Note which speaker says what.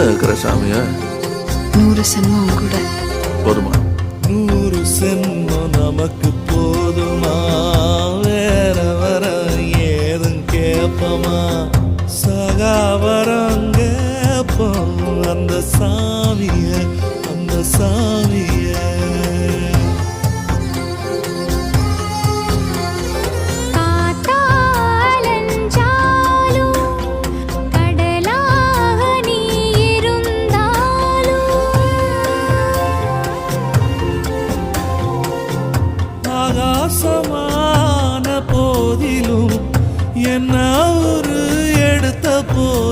Speaker 1: இருக்கிற சாமியா?
Speaker 2: 100 சென்மம் கூட
Speaker 1: போதுமா?
Speaker 3: 100 சென்மம் நமக்கு போதுமா? வேற வர ஏதும் கேப்பமா? சகாவரம் கேப்போம் அந்த சாமிய